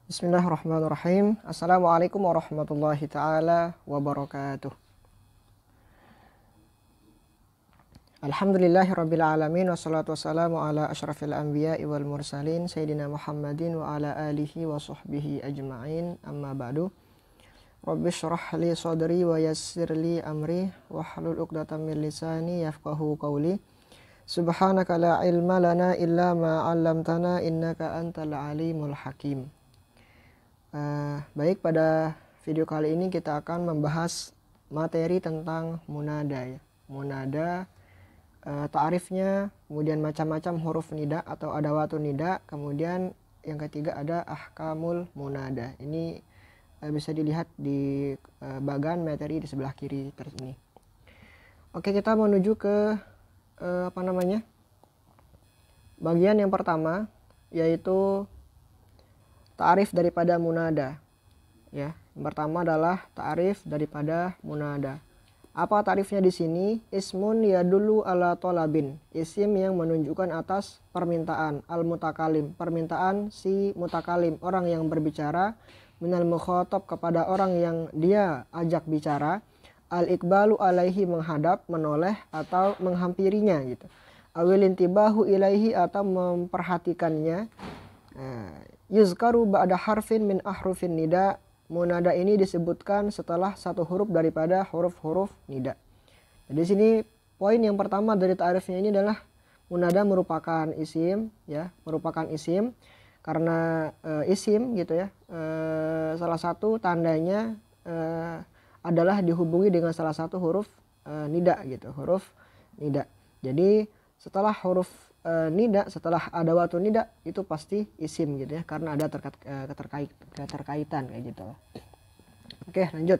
Bismillahirrahmanirrahim. Assalamualaikum warahmatullahi ta'ala wabarakatuh. Alhamdulillahi rabbil alamin. Wassalatu wassalamu ala ashrafil anbiya wal mursalin Sayyidina Muhammadin wa ala alihi wa sahbihi ajma'in. Amma ba'du. Rabbi syrah li sadri wa yassir li amri wahlul uqdatam min lisani yafqahu qawli. Subhanaka la ilma lana illa ma 'allamtana innaka antal alimul hakim. Baik, pada video kali ini kita akan membahas materi tentang munada ya. Munada, ta'rifnya, kemudian macam-macam huruf nida atau adawatun nida, kemudian yang ketiga ada ahkamul munada. Ini bisa dilihat di bagan materi di sebelah kiri ini. Oke, kita menuju ke bagian yang pertama, yaitu ta'rif daripada munada. Ya, yang pertama adalah ta'rif daripada munada. Apa ta'rifnya di sini? Ismun yadullu ala tolabin. Isim yang menunjukkan atas permintaan. Al-mutakalim, permintaan si mutakalim, orang yang berbicara. Minal mukhatab, kepada orang yang dia ajak bicara. Al-iqbalu alaihi, menghadap, menoleh atau menghampirinya gitu. Awil intibahu ilaihi, atau memperhatikannya. Yuzkaru ba'da harfin min ahrufin nida. Munada ini disebutkan setelah satu huruf daripada huruf-huruf nida. Jadi sini poin yang pertama dari ta'rifnya ini adalah munada merupakan isim ya, merupakan isim karena isim gitu ya. Salah satu tandanya adalah dihubungi dengan salah satu huruf nida gitu, huruf nida. Jadi setelah huruf nida, setelah adawatun nida itu pasti isim gitu ya, karena ada keterkaitan kayak gitu. Oke, lanjut.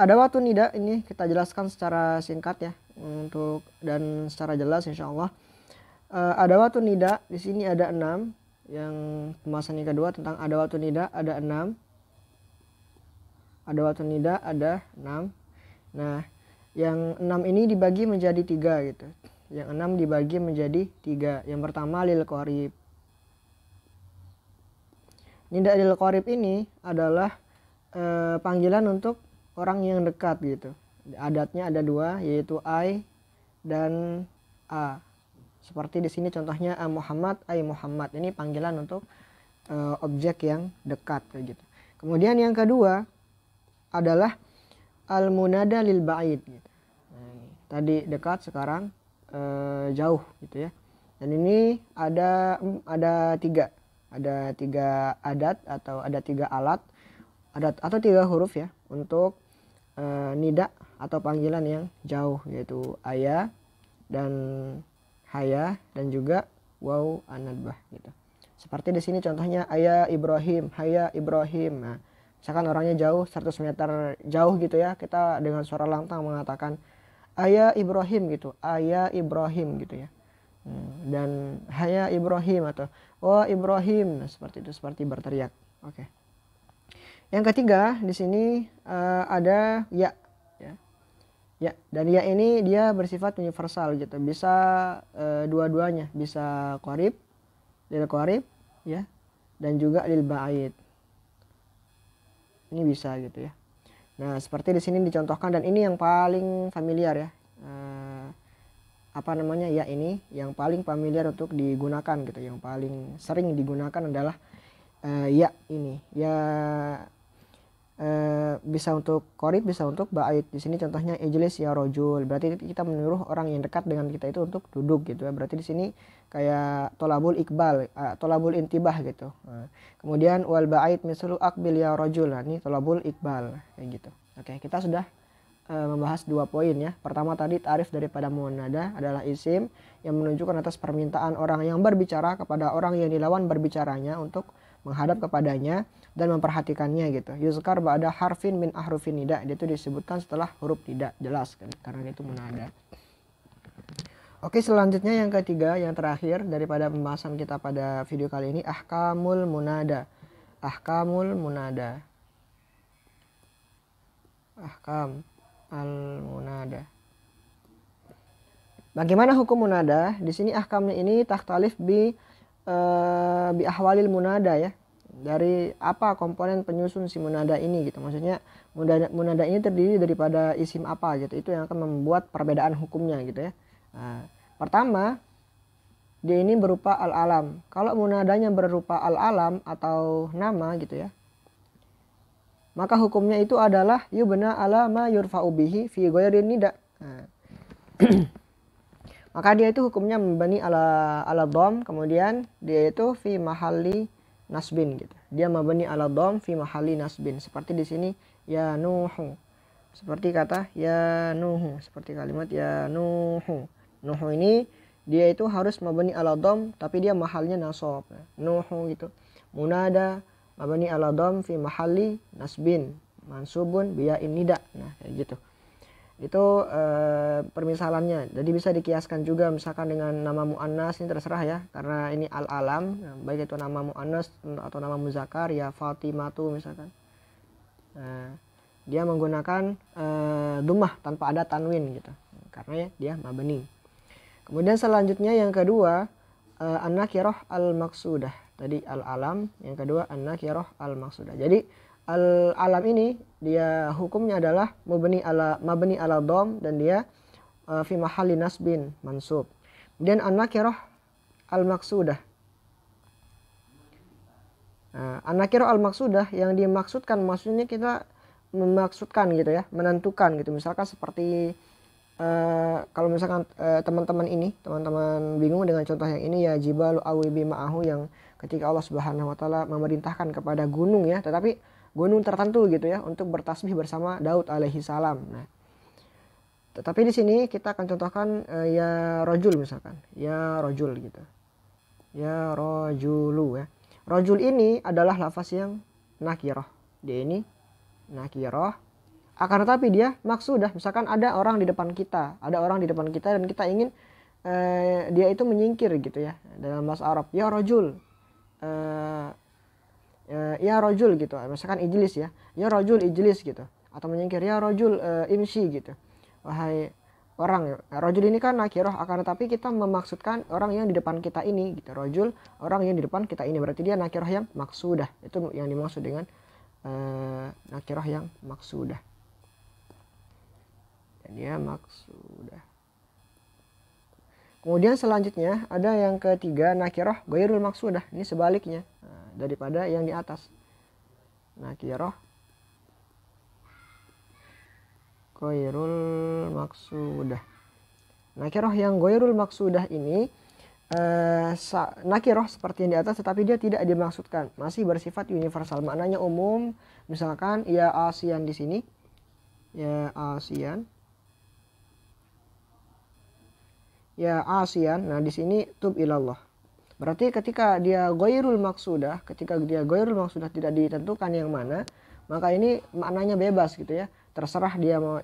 Adawatun nida ini kita jelaskan secara singkat ya, untuk dan secara jelas insyaallah. Adawatun nida di sini ada 6. Yang pembahasan yang kedua tentang adawatun nida ada 6. Adawatun nida ada 6. Nah, yang 6 ini dibagi menjadi 3 gitu. Yang 6 dibagi menjadi 3. Yang pertama lil qorib. Nida lil qorib ini adalah panggilan untuk orang yang dekat gitu. Adatnya ada 2, yaitu ai dan a. Seperti di sini contohnya a Muhammad, ai Muhammad. Ini panggilan untuk objek yang dekat kayak gitu. Kemudian yang kedua adalah al munada lil ba'id gitu. Nah, tadi dekat, sekarang jauh gitu ya. Dan ini ada 3 adat atau ada 3 alat atau 3 huruf ya untuk nida atau panggilan yang jauh, yaitu aya dan haya dan juga waw anadbah gitu. Seperti di sini contohnya aya Ibrahim, haya Ibrahim. Nah, misalkan orangnya jauh 100 meter jauh gitu ya, kita dengan suara lantang mengatakan Aya Ibrahim gitu, Aya Ibrahim gitu ya. Dan Haya Ibrahim atau Wah Ibrahim, nah, seperti itu, seperti berteriak. Oke. Yang ketiga di sini ada ya, ya. Dan ya ini dia bersifat universal gitu, bisa dua-duanya, bisa qorib, lil qorib ya, dan juga lil ba'id. Ini bisa gitu ya. Nah, seperti di sini dicontohkan, dan ini yang paling familiar ya. Ya ini yang paling familiar untuk digunakan gitu. Yang paling sering digunakan adalah ya ini. Ya bisa untuk qorib, bisa untuk ba'id. Di sini contohnya ijlis ya rojul. Berarti kita menyuruh orang yang dekat dengan kita itu untuk duduk gitu ya. Berarti di sini kayak tolabul iqbal, tolabul intibah gitu. Kemudian wal ba'id mislu aqbil ya rojul. Nah, ini tolabul iqbal kayak gitu. Oke, kita sudah membahas 2 poin ya. Pertama tadi ta'rif daripada munada adalah isim yang menunjukkan atas permintaan orang yang berbicara kepada orang yang dilawan berbicaranya untuk menghadap kepadanya dan memperhatikannya gitu. Yuzkar ba'da harfin min ahrufin nida. Itu disebutkan setelah huruf nida, jelas kan, karena itu munada. Oke, selanjutnya yang ketiga, yang terakhir daripada pembahasan kita pada video kali ini, ahkamul munada. Ahkamul munada. Ahkam al-munada. Bagaimana hukum munada? Di sini ahkamnya ini takhtalif bi ahwalil munada ya. dari apa komponen penyusun si munada ini gitu. Maksudnya munada ini terdiri daripada isim apa gitu. Itu yang akan membuat perbedaan hukumnya gitu ya. Nah, pertama, dia ini berupa al-alam. Kalau munadanya berupa al-alam atau nama gitu ya, maka hukumnya itu adalah yubna ala ma yurfa'u bihi fi ghairin nida. Nah, maka dia itu hukumnya membani ala dom, kemudian dia itu fi mahalli nasbin gitu. Dia mabani ala dom fi mahalli nasbin. Seperti di sini ya nuhu. Seperti kata ya nuhu, seperti kalimat ya nuhu. Nuhu ini dia itu harus mabani ala dom tapi dia mahalnya nasab. Nuhu gitu. Munada mabani ala dom fi mahalli nasbin. Mansubun biyain nida. Nah, kayak gitu. Itu permisalannya. Jadi bisa dikiaskan juga misalkan dengan nama muannas, ini terserah ya, karena ini al-alam, baik itu nama muannas atau nama muzakkar ya Fatimatu misalkan. Dia menggunakan dhammah tanpa ada tanwin gitu. Karena ya dia mabni. Kemudian selanjutnya yang kedua an-nakirah al-maqsudah. Tadi al-alam, yang kedua an-nakirah al-maqsudah. Jadi al-alam ini dia hukumnya adalah mabni ala dom dan dia fi mahalli nasbin mansub. Kemudian an-nakirah al-maqsudah. Nah, an-nakirah al-maqsudah yang dimaksudkan maksudnya kita memaksudkan gitu ya, menentukan gitu. Misalkan seperti kalau misalkan teman-teman bingung dengan contoh yang ini ya jibalu awi bima'ahu, yang ketika Allah Subhanahu wa taala memerintahkan kepada gunung ya, tetapi gunung tertentu gitu ya untuk bertasbih bersama Daud alaihi salam. Nah, tetapi di sini kita akan contohkan ya rojul misalkan, ya rojul gitu, ya rojulu ya. Rojul ini adalah lafaz yang nakirah, dia ini nakirah. Akan tetapi dia maksudah, misalkan ada orang di depan kita, dan kita ingin dia itu menyingkir gitu ya dalam bahasa Arab, ya rojul. Ya rojul gitu, misalkan ijlis ya rojul ijlis gitu, atau menyingkir ya rojul imsi gitu, wahai orang. Rojul ini kan nakirah, akan tetapi kita memaksudkan orang yang di depan kita ini gitu. Rojul, orang yang di depan kita ini, berarti dia nakirah yang maksudah. Itu yang dimaksud dengan nakirah yang maksudah. Dan dia maksudah. Kemudian selanjutnya ada yang ketiga nakirah ghairul maksudah. Ini sebaliknya daripada yang di atas. Nakirah ghairul maksudah. Nakirah yang ghairul maksudah ini nakirah seperti yang di atas, tetapi dia tidak dimaksudkan, masih bersifat universal, maknanya umum. Misalkan ya ASEAN di sini, ya ASEAN, ya ASEAN. Nah di sini tub ilallah. Berarti ketika dia ghairul maksudah, tidak ditentukan yang mana, maka ini maknanya bebas gitu ya. Terserah dia mau,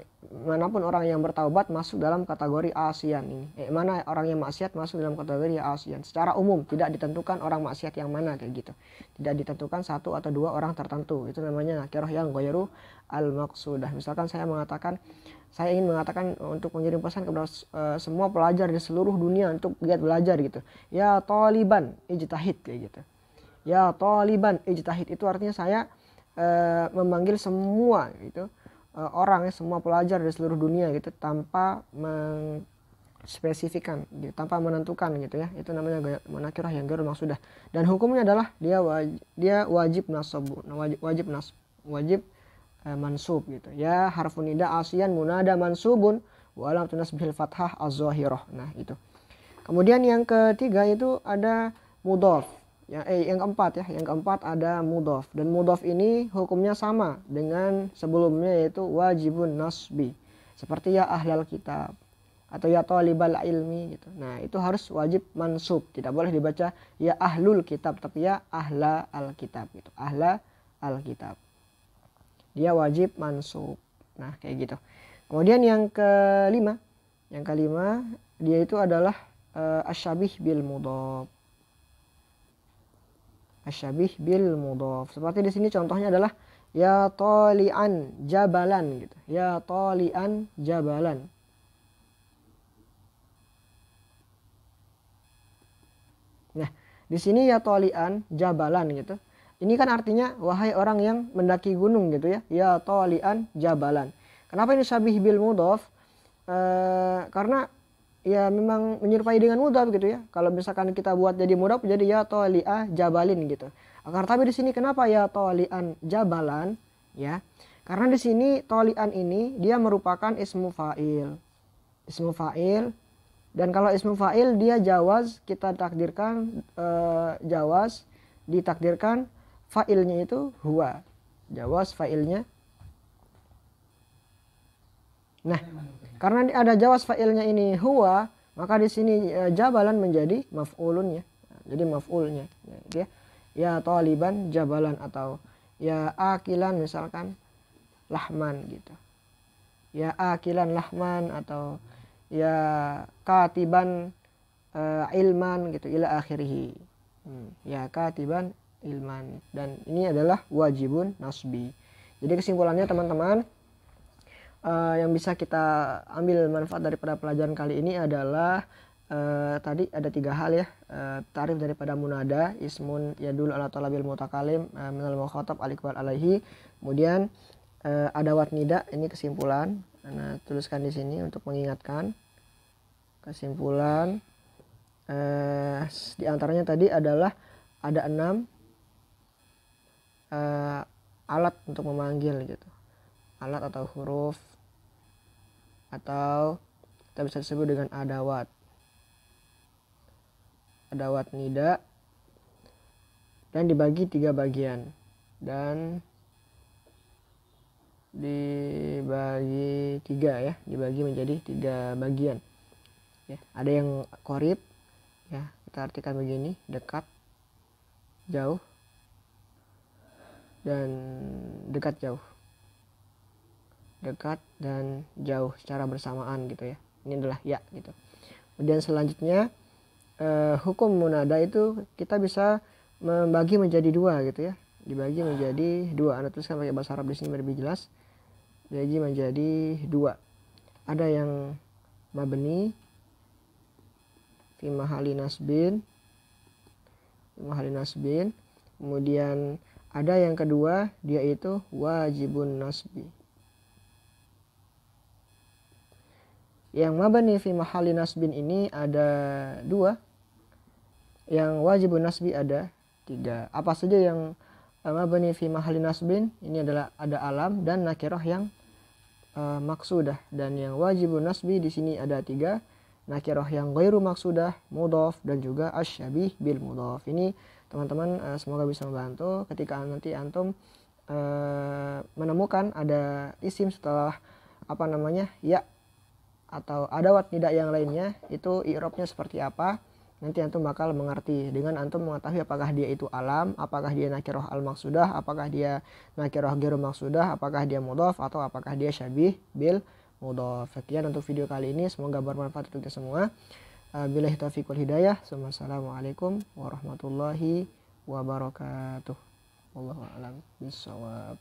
manapun orang yang bertaubat masuk dalam kategori ASEAN ini. Mana orang yang maksiat masuk dalam kategori ASEAN. Secara umum tidak ditentukan orang maksiat yang mana kayak gitu. Tidak ditentukan satu atau dua orang tertentu. Itu namanya nakirah yang ghairu al-maqsudah. Misalkan saya ingin mengatakan untuk mengirim pesan kepada semua pelajar di seluruh dunia untuk giat belajar gitu. Ya taliban ijtahid kayak gitu. Ya taliban ijtahid itu artinya saya memanggil semua gitu, orang ya, semua pelajar di seluruh dunia gitu, tanpa spesifikan gitu, tanpa menentukan gitu ya. Itu namanya nakirah yang ghairul maksudah. Dan hukumnya adalah dia wajib mansub gitu ya. Harfun nida ASEAN munada mansubun wa alam tunasbihil fathah az-zahirah. Nah itu. Kemudian yang ketiga itu ada mudhaf. Yang keempat ada mudhaf, dan mudhaf ini hukumnya sama dengan sebelumnya, yaitu wajibun nasbi, seperti ya ahlal kitab atau ya talibal ilmi gitu. Nah itu harus wajib mansub, tidak boleh dibaca ya ahlul kitab, tapi ya ahla alkitab gitu, ahla alkitab. Dia wajib mansub. Nah kayak gitu. Kemudian yang kelima dia itu adalah asyabih bil mudhaf. Asyabih bil mudhaf. Seperti di sini contohnya adalah ya talian jabalan gitu. Ya talian jabalan. Nah, di sini ya talian jabalan gitu. Ini kan artinya wahai orang yang mendaki gunung gitu ya. Ya talian jabalan. Kenapa ini syabih bil mudhaf? Karena ya memang menyerupai dengan mudhaf gitu ya. Kalau misalkan kita buat jadi mudhaf jadi ya talia jabalin gitu. Akan tapi di sini kenapa ya talian jabalan ya? Karena di sini talian ini dia merupakan ismu fa'il. Ismu fa'il, dan kalau ismu fa'il dia jawaz, kita takdirkan jawaz ditakdirkan fa'ilnya itu huwa. Jawaz fa'ilnya. Nah, karena ada jawaz fa'ilnya ini huwa, maka di sini jabalan menjadi maf'ulunnya. Jadi maf'ulnya ya. Ya taliban jabalan, atau ya akilan misalkan lahman gitu. Ya akilan lahman, atau ya katiban ilman gitu ila akhirih. Ya katiban ilman, dan ini adalah wajibun nasbi. Jadi kesimpulannya teman-teman, yang bisa kita ambil manfaat daripada pelajaran kali ini adalah tadi ada 3 hal ya. Tarif daripada munada, ismun yadul ala talabil mutakalim minal mukhatab al-iqbal alaihi. Kemudian adawat nida, ini kesimpulan. Nah, tuliskan di sini untuk mengingatkan kesimpulan. Di antaranya tadi adalah ada 6 alat untuk memanggil gitu, alat atau huruf, atau kita bisa disebut dengan adawat nida, dan dibagi 3 bagian, dan dibagi 3 ya, dibagi menjadi 3 bagian ya. Ada yang qorib ya, kita artikan begini: dekat, jauh, dan dekat jauh. Dekat dan jauh secara bersamaan gitu ya. Ini adalah ya gitu. Kemudian selanjutnya hukum munada itu kita bisa membagi menjadi 2 gitu ya. Dibagi menjadi 2. Anda tuliskan pakai bahasa Arab di sini lebih jelas. Dibagi menjadi 2. Ada yang mabni fi mahali nasbin. Kemudian ada yang kedua, dia itu wajibun nasbi. Yang mabni fi mahali nasbin ini ada 2. Yang wajibun nasbi ada 3. Apa saja yang mabni fi mahali nasbin? Ini adalah ada alam dan nakirah yang maksudah. Dan yang wajibun nasbi di sini ada 3. Nakirah yang ghairu maksudah, mudhaf, dan juga asyabih bil mudhaf. Ini teman-teman semoga bisa membantu ketika nanti antum menemukan ada isim setelah ya atau adawat nida yang lainnya, itu i'rabnya seperti apa. Nanti antum bakal mengerti dengan antum mengetahui apakah dia itu alam, apakah dia nakirah al maksudah, apakah dia nakirah ghairu maksudah, apakah dia mudhaf, atau apakah dia syabih bil mudhaf. Sekian untuk video kali ini, semoga bermanfaat untuk kita semua. Billahi taufiq wal hidayah. Wassalamualaikum warahmatullahi wabarakatuh. Wallahu a'lam bishawab.